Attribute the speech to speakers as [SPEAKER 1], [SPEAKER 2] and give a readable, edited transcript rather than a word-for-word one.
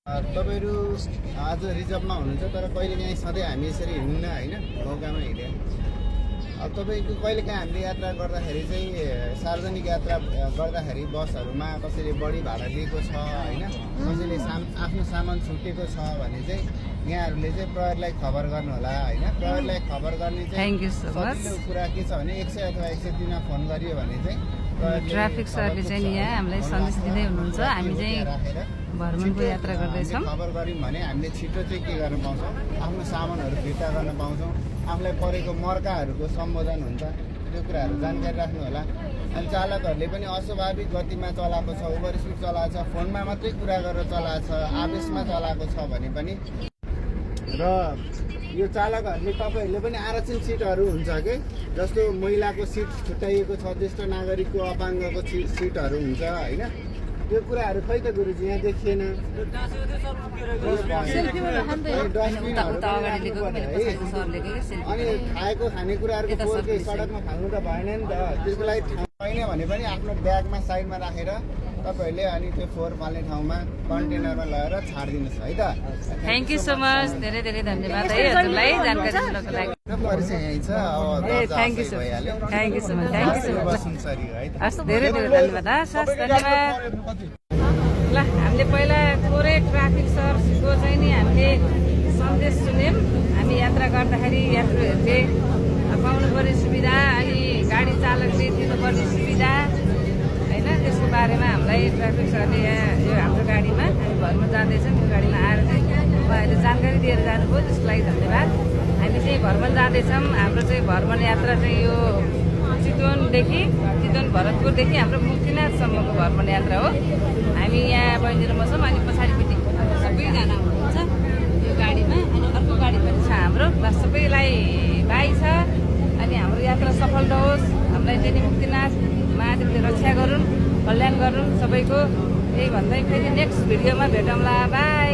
[SPEAKER 1] तपाईहरु आज रिजर्भमा हुनुहुन्छ तर कहिलेकाहीँ सधैँ हामी यसरी हिँड्न हैन मौकामा हिँडे। अब तपाईको कहिलेकाहीँ हामीले यात्रा गर्दाखेरि चाहिँ सार्वजनिक यात्रा गर्दाखेरि बसहरुमा कसैले बढी भाडा दिएको छ हैन, कसैले आफ्नो सामान छुटेको छ भने चाहिँ यहाँहरुले चाहिँ प्रहरीलाई खबर गर्नु होला हैन। प्रहरीलाई खबर गर्ने चाहिँ सजिलो कुरा के छ भने 100 अथवा 103 मा फोन गरियो भने चाहिँ
[SPEAKER 2] ट्राफिक सरले चाहिँ यहाँ हामीलाई सन्देश दिँदै हुनुहुन्छ। हामी चाहिँ भ्रमणको यात्रा गर्दैछौँ।
[SPEAKER 1] खबर गर्यौं भने हामीले छिटो चाहिँ के गर्न पाउँछौँ, आफ्नो सामानहरु फिर्ता गर्न पाउँछौँ, आफूलाई परेको मर्काहरुको सम्बोधन हुन्छ, त्यो कुराहरु जानकारी राख्नु होला। अनि चालकहरुले पनि अस्वाभाविक गतिमा चलाएको छ, ओभर स्पिड चलाएको छ, फोनमा मात्रै कुरा गरेर चलाएको छ, आवेशमा चलाएको छ भने पनि र यो चालकहरुले तपाईहरुले पनि आरक्षण सिटहरु हुन्छ के, जस्तो महिलाको सिट छुट्याइएको छ, ज्येष्ठ नागरिकको अपाङ्गको सिटहरु हुन्छ हैन। यो कुराहरु खै त गुरुजी यहाँ देखिएन। अनि खाएको खानेकुराहरुको पोल्के सडकमा फाल्नु त भएन नि त, त्यसको लागि ठाउँ छैन भने पनि आफ्नो ब्यागमा साइडमा राखेर तपाईहरुले अनि त्यो फोहोर फाल्ने ठाउँमा कन्टेनरमा लगेर छाड्दिनुस् है त।
[SPEAKER 2] थ्यांक यू सो मच, धेरै धेरै धन्यवाद है हजुरलाई जानकारी दिनको लागि।
[SPEAKER 1] परिचय यही छ।
[SPEAKER 2] Thank you so much, thank you so much, thank you so much. हस्, धेरै धेरै धन्यवाद। हस्, धन्यवाद। ल, हामीले पहिला थोरै ट्राफिक सरको चाहिँ नि हामीले सन्देश सुन्यौँ। हामी यात्रा गर्दाखेरि यात्रुहरूले पाउनु पर्ने सुविधा अनि गाडी चालकले दिनुपर्ने सुविधा होइन, त्यसको बारेमा हामीलाई ट्राफिक सरले यहाँ यो हाम्रो गाडीमा हामी भ्रमण जाँदैछौँ, यो गाडीमा आएर चाहिँ उहाँहरूले जानकारी दिएर जानुभयो, त्यसको लागि धन्यवाद। हामी चाहिँ भ्रमण जाँदैछौँ। हाम्रो चाहिँ भ्रमण यात्रा चाहिँ यो चितवन भरतपुरदेखि हाम्रो मुक्तिनाथसम्मको भ्रमण यात्रा हो। हामी यहाँ बहिनी र म छौँ, अनि पछाडिपट्टि सबैजना हुनुहुन्छ यो गाडीमा, अनि अर्को गाडी पनि छ हाम्रो। बस सबैलाई बाई छ, अनि हाम्रो यात्रा सफल रहोस्। हामीलाई चाहिँ मुक्तिनाथ महादेवले रक्षा गरून्, कल्याण गरून् सबैको। यही भन्दै फेरि नेक्स्ट भिडियोमा भेटौँला। बाई।